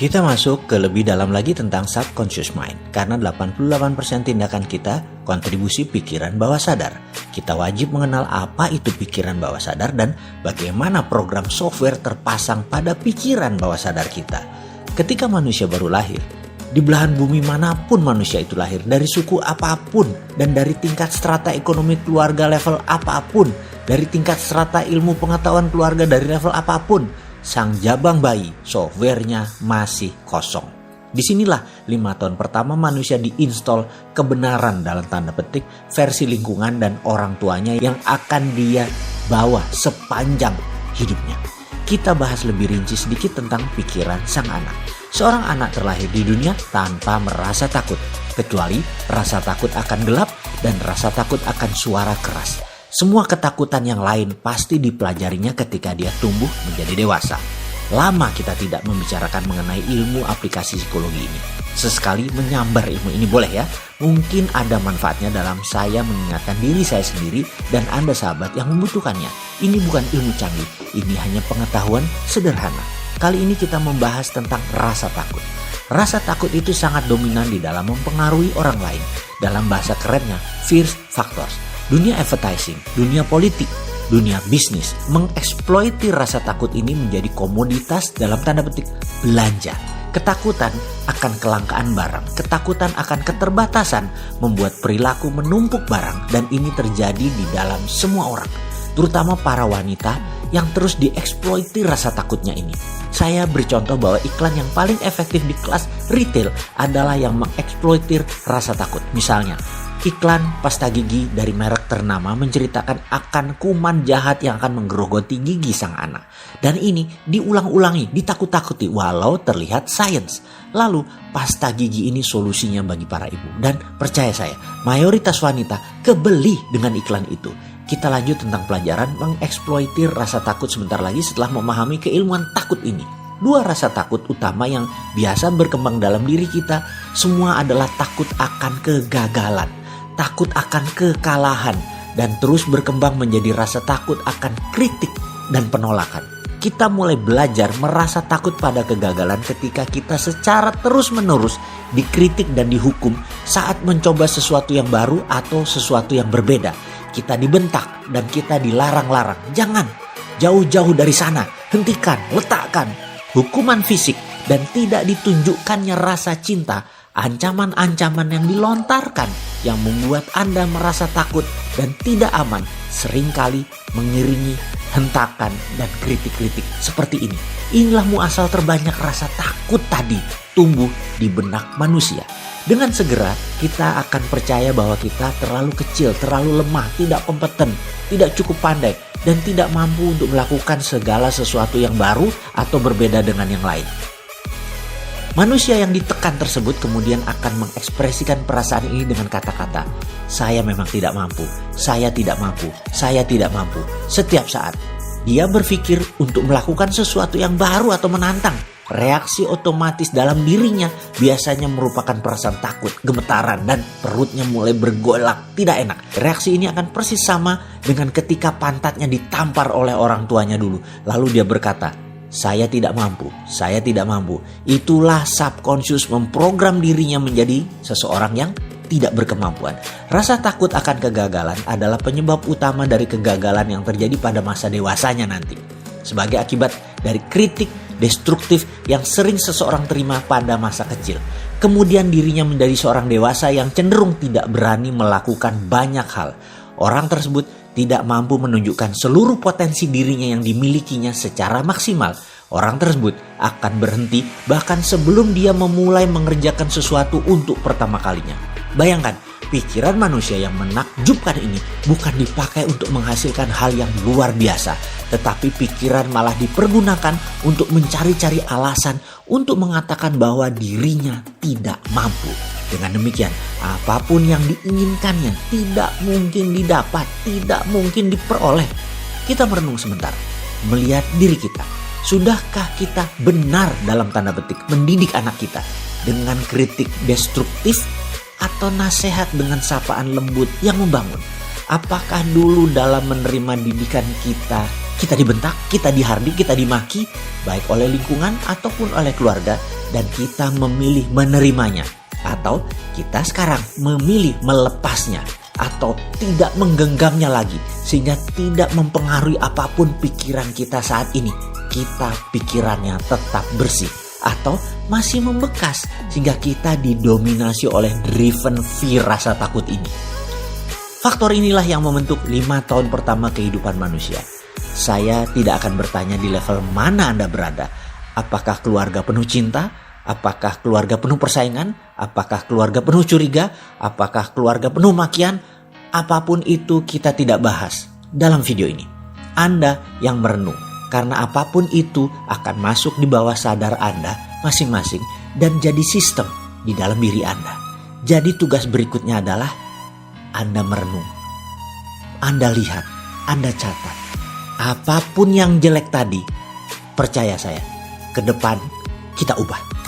Kita masuk ke lebih dalam lagi tentang subconscious mind, karena 88% tindakan kita kontribusi pikiran bawah sadar. Kita wajib mengenal apa itu pikiran bawah sadar dan bagaimana program software terpasang pada pikiran bawah sadar kita. Ketika manusia baru lahir, di belahan bumi manapun manusia itu lahir, dari suku apapun dan dari tingkat strata ekonomi keluarga level apapun, dari tingkat strata ilmu pengetahuan keluarga dari level apapun, sang jabang bayi softwarenya masih kosong. Disinilah 5 tahun pertama manusia diinstal kebenaran dalam tanda petik versi lingkungan dan orang tuanya yang akan dia bawa sepanjang hidupnya. Kita bahas lebih rinci sedikit tentang pikiran sang anak. Seorang anak terlahir di dunia tanpa merasa takut, kecuali rasa takut akan gelap dan rasa takut akan suara keras. Semua ketakutan yang lain pasti dipelajarinya ketika dia tumbuh menjadi dewasa. Lama kita tidak membicarakan mengenai ilmu aplikasi psikologi ini. Sesekali menyambar ilmu ini boleh ya. Mungkin ada manfaatnya dalam saya mengingatkan diri saya sendiri dan Anda sahabat yang membutuhkannya. Ini bukan ilmu canggih, ini hanya pengetahuan sederhana. Kali ini kita membahas tentang rasa takut. Rasa takut itu sangat dominan di dalam mempengaruhi orang lain. Dalam bahasa kerennya, fear factors. Dunia advertising, dunia politik, dunia bisnis mengeksploiti rasa takut ini menjadi komoditas dalam tanda petik belanja. Ketakutan akan kelangkaan barang, ketakutan akan keterbatasan membuat perilaku menumpuk barang, dan ini terjadi di dalam semua orang, terutama para wanita yang terus dieksploiti rasa takutnya ini. Saya bercontoh bahwa iklan yang paling efektif di kelas retail adalah yang mengeksploitir rasa takut. Misalnya, iklan pasta gigi dari merek ternama menceritakan akan kuman jahat yang akan menggerogoti gigi sang anak. Dan ini diulang-ulangi, ditakut-takuti walau terlihat sains. Lalu pasta gigi ini solusinya bagi para ibu. Dan percaya saya, mayoritas wanita kebeli dengan iklan itu. Kita lanjut tentang pelajaran mengeksploitir rasa takut sebentar lagi setelah memahami keilmuan takut ini. 2 rasa takut utama yang biasa berkembang dalam diri kita semua adalah takut akan kegagalan, takut akan kekalahan, dan terus berkembang menjadi rasa takut akan kritik dan penolakan. Kita mulai belajar merasa takut pada kegagalan ketika kita secara terus-menerus dikritik dan dihukum saat mencoba sesuatu yang baru atau sesuatu yang berbeda. Kita dibentak dan kita dilarang-larang. Jangan, jauh-jauh dari sana, hentikan, letakkan. Hukuman fisik dan tidak ditunjukkannya rasa cinta, ancaman-ancaman yang dilontarkan yang membuat Anda merasa takut dan tidak aman seringkali mengiringi hentakan dan kritik-kritik seperti ini. Inilah muasal terbanyak rasa takut tadi tumbuh di benak manusia. Dengan segera kita akan percaya bahwa kita terlalu kecil, terlalu lemah, tidak kompeten, tidak cukup pandai, dan tidak mampu untuk melakukan segala sesuatu yang baru atau berbeda dengan yang lain. Manusia yang ditekan tersebut kemudian akan mengekspresikan perasaan ini dengan kata-kata, saya memang tidak mampu, saya tidak mampu, saya tidak mampu. Setiap saat dia berpikir untuk melakukan sesuatu yang baru atau menantang, reaksi otomatis dalam dirinya biasanya merupakan perasaan takut, gemetaran, dan perutnya mulai bergolak, tidak enak. Reaksi ini akan persis sama dengan ketika pantatnya ditampar oleh orang tuanya dulu. Lalu dia berkata, saya tidak mampu, saya tidak mampu. Itulah subconscious memprogram dirinya menjadi seseorang yang tidak berkemampuan. Rasa takut akan kegagalan adalah penyebab utama dari kegagalan yang terjadi pada masa dewasanya nanti. Sebagai akibat dari kritik destruktif yang sering seseorang terima pada masa kecil. Kemudian dirinya menjadi seorang dewasa yang cenderung tidak berani melakukan banyak hal. Orang tersebut tidak mampu menunjukkan seluruh potensi dirinya yang dimilikinya secara maksimal. Orang tersebut akan berhenti bahkan sebelum dia memulai mengerjakan sesuatu untuk pertama kalinya. Bayangkan, pikiran manusia yang menakjubkan ini bukan dipakai untuk menghasilkan hal yang luar biasa, tetapi pikiran malah dipergunakan untuk mencari-cari alasan untuk mengatakan bahwa dirinya tidak mampu. Dengan demikian, apapun yang diinginkannya tidak mungkin didapat, tidak mungkin diperoleh. Kita merenung sebentar, melihat diri kita. Sudahkah kita benar dalam tanda petik mendidik anak kita dengan kritik destruktif atau nasihat dengan sapaan lembut yang membangun? Apakah dulu dalam menerima didikan kita dibentak, kita dihardik, kita dimaki, baik oleh lingkungan ataupun oleh keluarga, dan kita memilih menerimanya. Atau kita sekarang memilih melepasnya atau tidak menggenggamnya lagi sehingga tidak mempengaruhi apapun pikiran kita saat ini. Kita pikirannya tetap bersih atau masih membekas sehingga kita didominasi oleh driven fear, rasa takut ini. Faktor inilah yang membentuk 5 tahun pertama kehidupan manusia. Saya tidak akan bertanya di level mana Anda berada. Apakah keluarga penuh cinta? Apakah keluarga penuh persaingan? Apakah keluarga penuh curiga? Apakah keluarga penuh makian? Apapun itu kita tidak bahas dalam video ini. Anda yang merenung, karena apapun itu akan masuk di bawah sadar Anda masing-masing dan jadi sistem di dalam diri Anda. Jadi tugas berikutnya adalah Anda merenung. Anda lihat, Anda catat. Apapun yang jelek tadi, percaya saya, ke depan kita ubah.